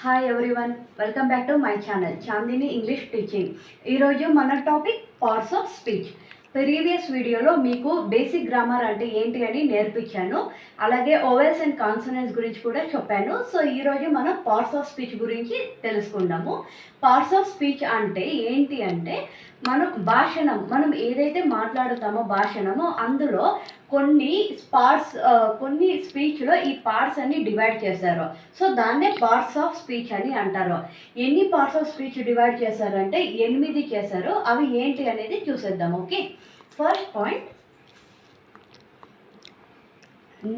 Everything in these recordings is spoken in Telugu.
Hi everyone, welcome back to my channel Chandini English Teaching. ఈరోజు మన topic parts of speech. Previous వీడియోలో మీకు బేసిక్ గ్రామర్ అంటే ఏంటి అని నేర్పించాను, అలాగే ఓవెల్స్ అండ్ కాన్సనెంట్స్ గురించి కూడా చెప్పాను. సో ఈరోజు మనం పార్ట్స్ ఆఫ్ స్పీచ్ గురించి తెలుసుకుందాము. పార్ట్స్ ఆఫ్ స్పీచ్ అంటే ఏంటి అంటే మనం ఏదైతే మాట్లాడుతామో భాషణమో అందులో కొన్ని కొన్ని స్పీచ్లో ఈ పార్ట్స్ అన్ని డివైడ్ చేశారు. సో దాన్నే పార్ట్స్ ఆఫ్ స్పీచ్ అని అంటారు. ఎన్ని పార్ట్స్ ఆఫ్ స్పీచ్ డివైడ్ చేశారంటే 8 చేశారు. అవి ఏంటి అనేది చూసేద్దాం. Okay, first point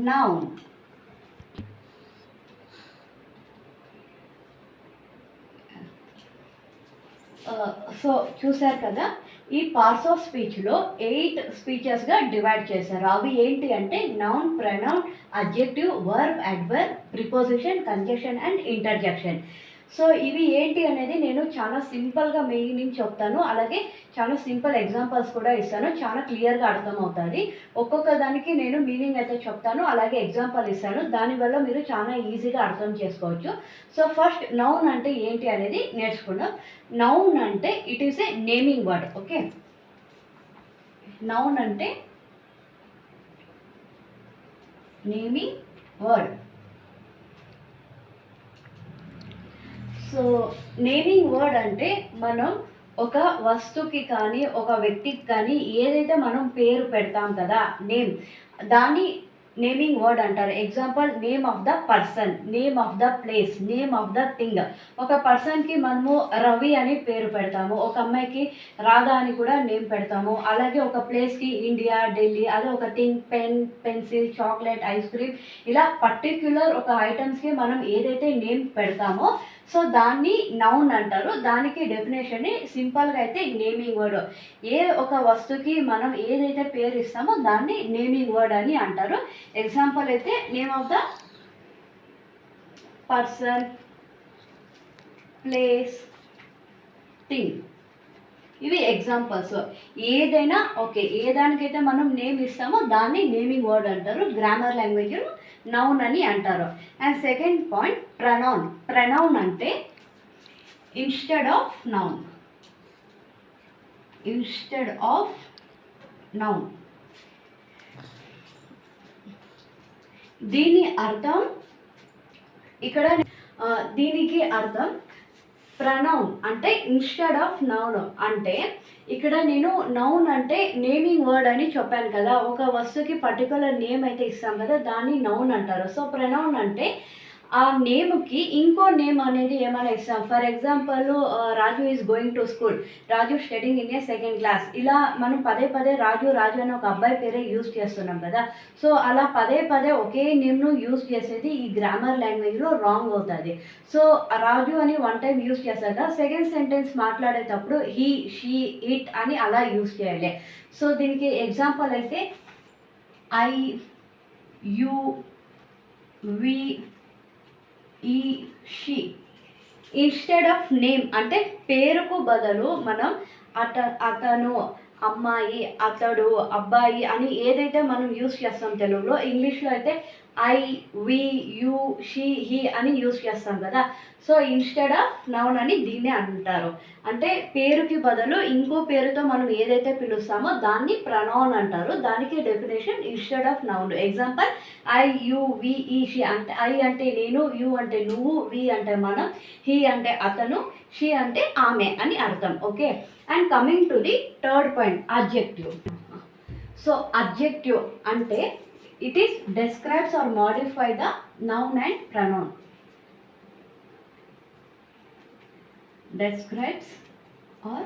noun. So చూసారు కదా, ఈ పార్ట్స్ ఆఫ్ స్పీచ్లో 8 స్పీచెస్గా డివైడ్ చేశారు. అవి ఏంటి అంటే noun, pronoun, adjective, verb, adverb, preposition, conjunction and interjection. So ఇవి ఏంటి అనేది నేను చాలా సింపుల్గా మీనింగ్ చెప్తాను, అలాగే చాలా సింపుల్ ఎగ్జాంపుల్స్ కూడా ఇస్తాను. చాలా క్లియర్గా అర్థమవుతుంది. ఒక్కొక్క దానికి నేను మీనింగ్ అయితే చెప్తాను, అలాగే ఎగ్జాంపుల్ ఇస్తాను. దానివల్ల మీరు చాలా ఈజీగా అర్థం చేసుకోవచ్చు. సో ఫస్ట్ నౌన్ అంటే ఏంటి అనేది నేర్చుకుందాం. నౌన్ అంటే it is a naming word. Okay, noun అంటే naming word. So naming word అంటే మనం ఒక వస్తువుకి కానీ ఒక వ్యక్తికి కానీ ఏదైతే మనం పేరు పెడతాం కదా, నేమ్, దాన్ని నేమింగ్ వర్డ్ అంటారు. Example, name of the person, name of the place, name of the thing. ఒక పర్సన్కి మనము రవి అని పేరు పెడతాము, ఒక అమ్మాయికి రాధా అని కూడా నేమ్ పెడతాము. అలాగే ఒక ప్లేస్కి ఇండియా, ఢిల్లీ, అదే ఒక thing, pen, pencil, chocolate, ice cream, ఇలా పర్టిక్యులర్ ఒక ఐటమ్స్కి మనం ఏదైతే నేమ్ పెడతామో సో దాన్ని నౌన్ అంటారు. దానికి డెఫినేషన్ని సింపుల్గా అయితే నేమింగ్ వర్డ్. ఏ ఒక వస్తువుకి మనం ఏదైతే పేరు ఇస్తామో దాన్ని నేమింగ్ వర్డ్ అని అంటారు. ఎగ్జాంపుల్ అయితే name of the person, place, thing, ఇవి ఎగ్జాంపుల్స్. ఏదైనా ఓకే, ఏ దానికైతే మనం నేమ్ ఇస్తామో దాన్ని నేమింగ్ వర్డ్ అంటారు. గ్రామర్ లాంగ్వేజ్ నౌన్ అని అంటారు. And second point pronoun. Pronoun అంటే instead of noun. Instead of noun. దీని అర్థం ఇక్కడ దీనికి అర్థం ప్రనౌన్ అంటే ఇన్స్టెడ్ ఆఫ్ నౌన్. అంటే ఇక్కడ నేను నౌన్ అంటే నేమింగ్ వర్డ్ అని చెప్పాను కదా, ఒక వస్తువుకి పర్టికులర్ నేమ్ అయితే ఇస్తాం కదా, దాన్ని నౌన్ అంటారు. సో ప్రనౌన్ అంటే ఆ నేమ్కి ఇంకో నేమ్ అనేది ఏమైనా ఇస్తాం. For example, Raju is going to school, Raju studying in a second class. ఇలా మనం పదే పదే రాజు రాజు అని ఒక అబ్బాయి పేరే యూజ్ చేస్తున్నాం కదా. సో అలా పదే పదే ఒకే నేమ్ను యూజ్ చేసేది ఈ గ్రామర్ లాంగ్వేజ్లో రాంగ్ అవుతుంది. సో రాజు అని వన్ టైం యూజ్ చేశాక సెకండ్ సెంటెన్స్ మాట్లాడేటప్పుడు హీ, షీ, ఇట్ అని అలా యూజ్ చేయాలి. సో దీనికి ఎగ్జాంపుల్ అయితే I, you, we, he, she. Instead of name అంటే పేరుకు బదులు మనం అతను, అమ్మాయి, అతడు, అబ్బాయి అని ఏదైతే మనం యూస్ చేస్తాం తెలుగులో, ఇంగ్లీష్లో అయితే I, we, you, she, he అని యూస్ చేస్తాం కదా. సో ఇన్స్టెడ్ ఆఫ్ నౌన్ అని దీన్నే అంటారు. అంటే పేరుకి బదులు ఇంకో పేరుతో మనం ఏదైతే పిలుస్తామో దాన్ని ప్రనౌన్ అంటారు. దానికి definition instead of noun. Example, I, you, we, he, she. అంటే ఐ అంటే నేను, యు అంటే నువ్వు, వి అంటే మనం, హీ అంటే అతను, షీ అంటే ఆమె అని అర్థం. Okay, and coming to the third point, adjective. So adjective అంటే it is describes or modify the noun and pronoun. Describes or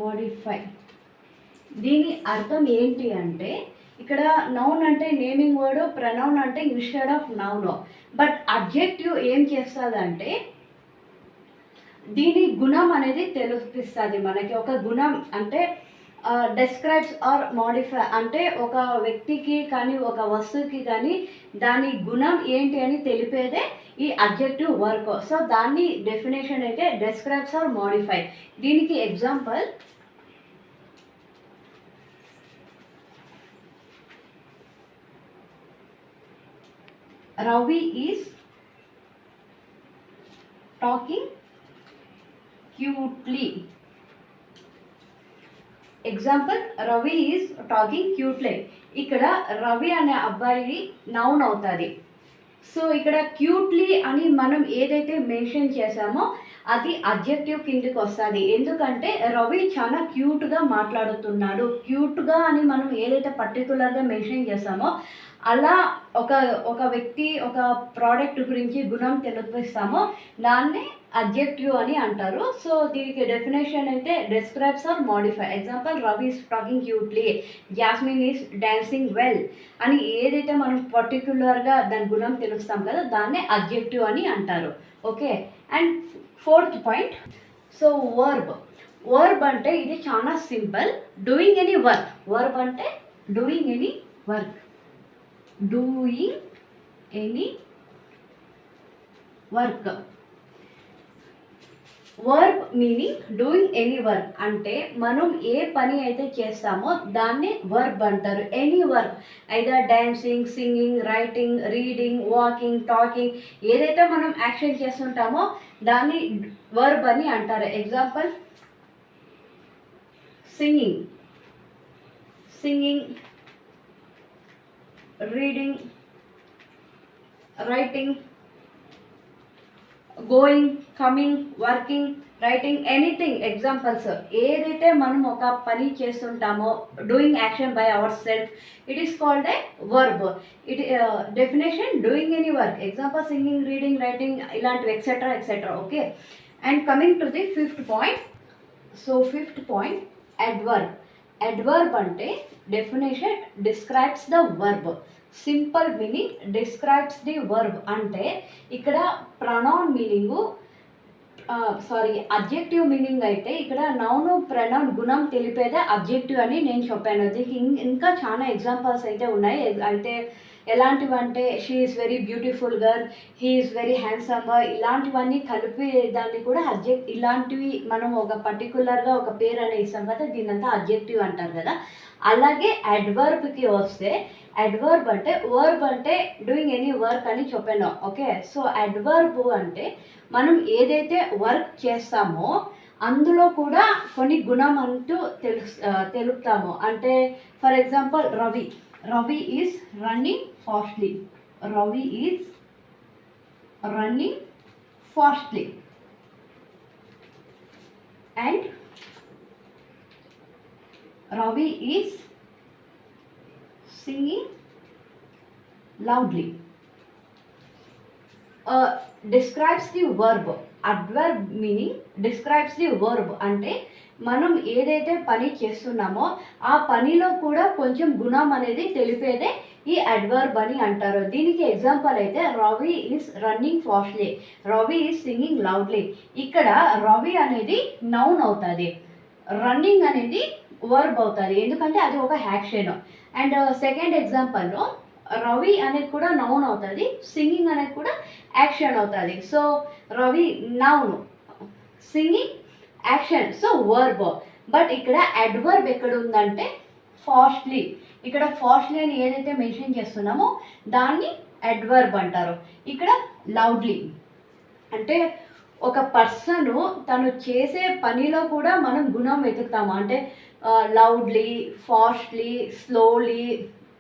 modify. దీని అర్థం ఏంటి అంటే ఇక్కడ నౌన్ అంటే నేమింగ్ వర్డ్, ప్రనౌన్ అంటే instead of noun. But adjective ఏం చేస్తుందంటే దీని గుణం అనేది తెలుపిస్తుంది మనకి. ఒక గుణం అంటే డెస్క్రైబ్స్ ఆర్ మోడిఫై అంటే ఒక వ్యక్తికి కానీ ఒక వస్తువుకి కానీ దాని గుణం ఏంటి అని తెలిపేదే ఈ అడ్జెక్టివ్ వర్క్. సో దాన్ని డెఫినేషన్ అయితే డెస్క్రైబ్స్ ఆర్ మోడిఫై. దీనికి example, Ravi is talking cutely. Example, Ravi is talking cutely. ఇక్కడ రవి అనే అబ్బాయి నౌన్ అవుతుంది. సో ఇక్కడ క్యూట్లీ అని మనం ఏదైతే మెన్షన్ చేసామో అది అడ్జెక్టివ్ కిందకి వస్తుంది. ఎందుకంటే రవి చాలా క్యూట్గా మాట్లాడుతున్నాడు. క్యూట్గా అని మనం ఏదైతే పర్టికులర్గా మెన్షన్ చేస్తామో అలా ఒక వ్యక్తి ఒక ప్రోడక్ట్ గురించి గుణం తెలిపిస్తామో దాన్ని అడ్జెక్టివ్ అని అంటారు. సో దీనికి డెఫినేషన్ అయితే describes or modify. Example, Ravi is talking cutely, Jasmine is dancing well అని ఏదైతే మనం పర్టికులర్గా దాని గుణం తెలుస్తాం కదా దాన్నే అడ్జెక్టివ్ అని అంటారు. Okay. And fourth point, so verb అంటే ఇది చాలా simple. Doing any work. Verb అంటే doing any work. Doing any work. Verb meaning doing any work అంటే మనం ఏ పని అయితే చేస్తామో దాన్ని వర్బ్ అంటారు. Any work, either dancing, singing, writing, reading, walking, talking, ఏదైతే మనం యాక్షన్ చేస్తుంటామో దాన్ని వర్బ్ అని అంటారు. Example, singing, reading, writing, going, coming, working, writing, anything. Examples. ఏదైతే మనం ఒక పని చేస్తుంటామో doing action by our self, it is called a verb. Definition, doing any work. Example, singing, reading, writing, ఇలాంటివి etcetera. Okay. And coming to the fifth point. So fifth point, adverb అంటే definition describes the verb. Simple meaning describes the verb అంటే ఇక్కడ ప్రొనౌన్ మీనింగు అడ్జెక్టివ్ మీనింగ్ అయితే ఇక్కడ నౌను ప్రొనౌన్ గుణం తెలిపేదే అడ్జెక్టివ్ అని నేను చెప్పాను. దీనికి ఇంకా చాలా ఎగ్జాంపుల్స్ అయితే ఉన్నాయి. అయితే ఎలాంటివంటే she is very beautiful girl, he is very handsome boy, ఇలాంటివన్నీ కలిపి దాన్ని కూడా ఇలాంటివి మనం ఒక పర్టికులర్గా ఒక పేరు అనేది ఇస్తాం కదా, దీనంతా అడ్జెక్టివ్ అంటారు కదా. అలాగే అడ్వర్బ్కి వస్తే, అడ్వర్బ్ అంటే వర్బ్ అంటే డూయింగ్ ఎనీ వర్క్ అని చెప్పాను. ఓకే. సో అడ్వర్బ్ అంటే మనం ఏదైతే వర్క్ చేస్తామో అందులో కూడా కొన్ని గుణం అంటూ తెలుపుతాము. అంటే for example, Ravi is running fastly. Ravi is running fastly. And Ravi is singing loudly. Describes the verb. Adverb meaning describes the verb అంటే మనం ఏదైతే పని చేస్తున్నామో ఆ పనిలో కూడా కొంచెం గుణం అనేది తెలిపేదే ఈ అడ్వర్బ్ అని అంటారు. దీనికి ఎగ్జాంపుల్ అయితే Ravi is running fastly, Ravi is singing loudly. ఇక్కడ రవి అనేది నౌన్ అవుతుంది, రన్నింగ్ అనేది వర్బ్ అవుతుంది, ఎందుకంటే అది ఒక యాక్షన్. అండ్ సెకండ్ ఎగ్జాంపుల్లో రవి అనేది కూడా నౌన్ అవుతుంది, సింగింగ్ అనేది కూడా యాక్షన్ అవుతుంది. So Ravi noun, singing action, so verb. But ఇక్కడ అడ్వర్బ్ ఎక్కడ ఉందంటే ఫాస్ట్లీ. ఇక్కడ ఫాస్ట్లీ అని ఏదైతే మెన్షన్ చేస్తున్నామో దాన్ని అడ్వర్బ్ అంటారు. ఇక్కడ లౌడ్లీ అంటే ఒక పర్సను తను చేసే పనిలో కూడా మనం గుణం వెతుకుతాము. అంటే లౌడ్లీ, ఫాస్ట్లీ, స్లోలీ,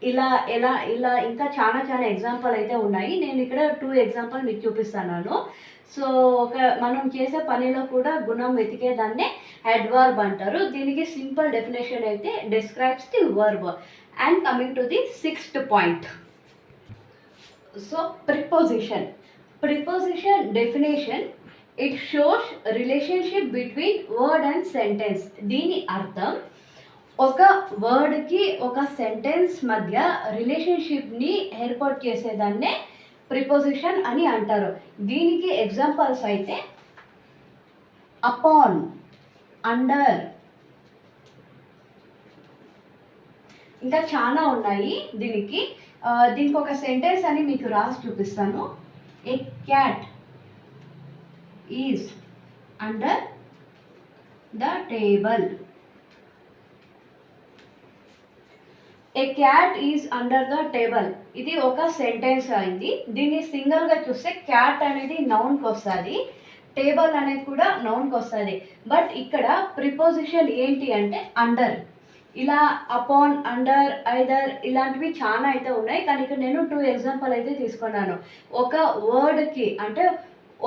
ఇలా ఇంకా చాలా ఎగ్జాంపుల్ అయితే ఉన్నాయి. నేను ఇక్కడ 2 ఎగ్జాంపుల్ మీకు చూపిస్తున్నాను. సో మనం చేసే పనిలో కూడా గుణం వెతికేదాన్నే అడ్వర్బ్ అంటారు. దీనికి సింపుల్ డెఫినేషన్ అయితే describes the verb. And coming to the 6th point. So preposition definition, it shows relationship between word and sentence. దీని అర్థం ఒక వర్డ్కి ఒక సెంటెన్స్ మధ్య రిలేషన్షిప్ని ఏర్పాటు చేసేదాన్నే ప్రిపోజిషన్ అని అంటారు. దీనికి ఎగ్జాంపుల్స్ అయితే అపాన్, అండర్, ఇంకా చాలా ఉన్నాయి. దీనికి ఒక సెంటెన్స్ అని మీకు రాసి చూపిస్తాను. A cat is under the table. A cat is under the table. ఇది ఒక సెంటెన్స్ అయింది. దీన్ని సింగిల్గా చూస్తే క్యాట్ అనేది నౌన్కి వస్తుంది, టేబుల్ అనేది కూడా నౌన్కి వస్తుంది. బట్ ఇక్కడ ప్రిపోజిషన్ ఏంటి అంటే అండర్. ఇలా అపాన్, అండర్, ఐదర్ ఇలాంటివి చాలా అయితే ఉన్నాయి, కానీ ఇక్కడ నేను 2 ఎగ్జాంపుల్ అయితే తీసుకున్నాను. ఒక వర్డ్కి అంటే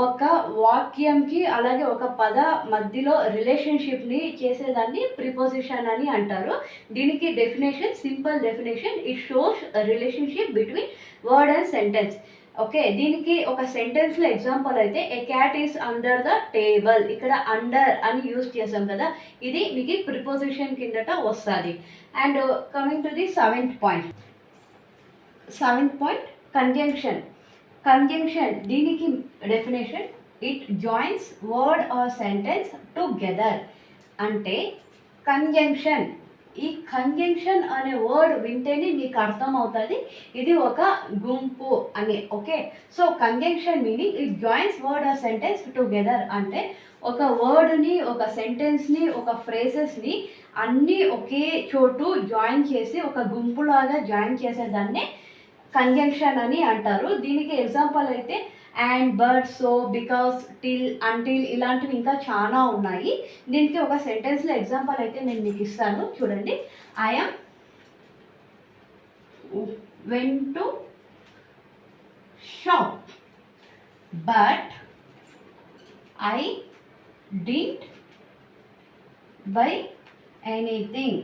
ఒక వాక్యంకి అలాగే ఒక పద మధ్యలో రిలేషన్షిప్ని చేసేదాన్ని ప్రిపోజిషన్ అని అంటారు. దీనికి definition, simple definition, it shows relationship between word and sentence. Okay, దీనికి ఒక సెంటెన్స్లో ఎగ్జాంపుల్ అయితే a cat is under the table. ఇక్కడ అండర్ అని యూజ్ చేసాం కదా, ఇది మీకు ప్రిపోజిషన్ కిందట వస్తుంది. And coming to the seventh point, conjunction. Conjunction దీనికి definition, it joins word or sentence together. అంటే కంజంక్షన్, ఈ కంజంక్షన్ అనే వర్డ్ వింటేనే మీకు అర్థమవుతుంది ఇది ఒక గుంపు అని. Okay, so conjunction meaning it joins word or sentence together. అంటే ఒక వర్డ్ని, ఒక సెంటెన్స్ని, ఒక ఫ్రేజెస్ని అన్నీ ఒకే చోటు జాయిన్ చేసి ఒక గుంపులాగా జాయిన్ చేసేదాన్నే కంజంక్షన్ అని అంటారు. దీనికి ఎగ్జాంపుల్ అయితే and, but, so, because, till, until ఇలాంటివి ఇంకా చాలా ఉన్నాయి. దీనికి ఒక సెంటెన్స్లో ఎగ్జాంపుల్ అయితే నేను మీకు ఇస్తాను, చూడండి. I am went to shop but I didn't buy anything.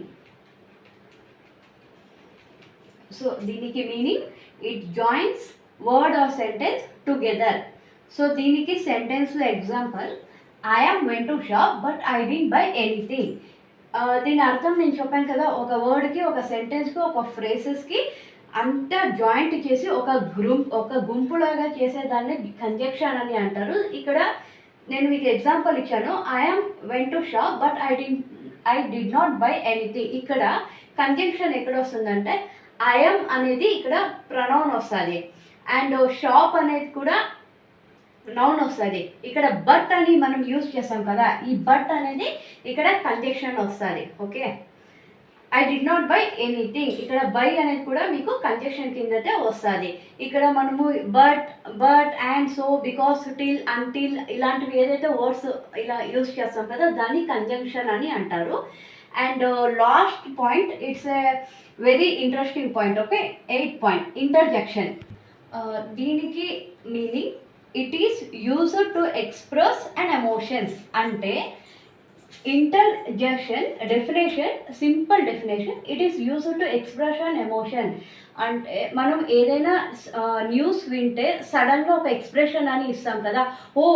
So దీనికి meaning it joins word or sentence together. So దీనికి సెంటెన్స్లో example I am went to shop but I didn't buy anything. దీని అర్థం నేను చెప్పాను కదా, ఒక వర్డ్కి, ఒక సెంటెన్స్కి, ఒక ఫ్రేసెస్కి అంతా జాయింట్ చేసి ఒక గుంపులాగా చేసేదాన్ని కంజంక్షన్ అని అంటారు. ఇక్కడ నేను మీకు ఎగ్జాంపుల్ ఇచ్చాను, I am went to shop but I did not by anything. ఇక్కడ కంజంక్షన్ ఎక్కడ వస్తుందంటే ఐ యామ్ అనేది ఇక్కడ ప్రొనౌన్ వస్తుంది, అండ్ షాప్ అనేది కూడా నౌన్ వస్తుంది. ఇక్కడ బట్ అని మనం యూజ్ చేస్తాం కదా, ఈ బట్ అనేది ఇక్కడ కంజంక్షన్ వస్తుంది. Okay, I did not by anything, ఇక్కడ బై అనేది కూడా మీకు కంజంక్షన్ కిందటే వస్తుంది. ఇక్కడ మనము but and, so, because, till, until ఇలాంటివి ఏదైతే వర్డ్స్ ఇలా యూజ్ చేస్తాం కదా దాన్ని కంజంక్షన్ అని అంటారు. And last point, it's a very interesting point. Okay, 8th point, interjection. దీనికి meaning it is used to express and emotions. అంటే interjection definition, simple definition, it is used to express and emotion. అంటే మనం ఏదైనా న్యూస్ వింటే సడన్గా ఒక ఎక్స్ప్రెషన్ అని ఇస్తాం కదా, oh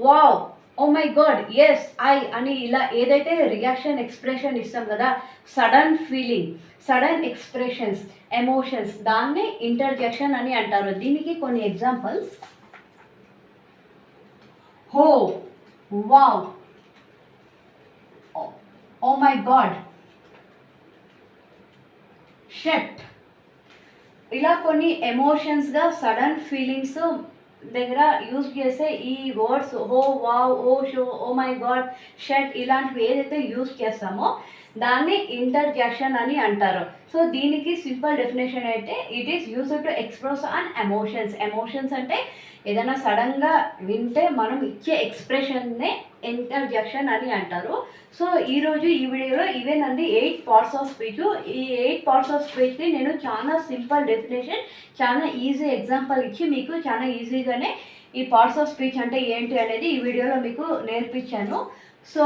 wow, oh my God, yes, I అని ఇలా ఏదైతే రియాక్షన్ ఎక్స్ప్రెషన్ ఇస్తాం కదా, sudden feeling, sudden expressions, emotions, దాన్నే ఇంటర్జెక్షన్ అని అంటారు. దీనికి కొన్ని examples, ho, wow, oh my God, shut, ఇలా కొన్ని ఎమోషన్స్గా సడన్ ఫీలింగ్స్ దగ్గర యూజ్ చేసే ఈ words ho, wow, oh show, oh my God, shut ఇలాంటివి ఏదైతే యూజ్ చేస్తామో దాన్ని ఇంటర్జెక్షన్ అని అంటారు. సో దీనికి సింపుల్ డెఫినేషన్ అయితే it is used to express on emotions. Emotions అంటే ఏదైనా సడన్గా వింటే మనం ఇచ్చే ఎక్స్ప్రెషన్నే ఇంటర్జెక్షన్ అని అంటారు. సో ఈరోజు ఈ వీడియోలో ఇవేనండి 8 పార్ట్స్ ఆఫ్ స్పీచ్. ఈ 8 పార్ట్స్ ఆఫ్ స్పీచ్కి నేను చాలా సింపుల్ డెఫినేషన్, చాలా ఈజీ ఎగ్జాంపుల్ ఇచ్చి మీకు చాలా ఈజీగానే ఈ పార్ట్స్ ఆఫ్ స్పీచ్ అంటే ఏంటి అనేది ఈ వీడియోలో మీకు నేర్పించాను. సో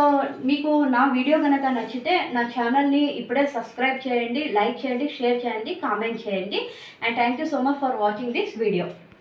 మీకు నా వీడియో కనుక నచ్చితే నా ఛానల్ని ఇప్పుడే సబ్స్క్రైబ్ చేయండి, లైక్ చేయండి, షేర్ చేయండి, కామెంట్ చేయండి. And thank you so much for watching this video.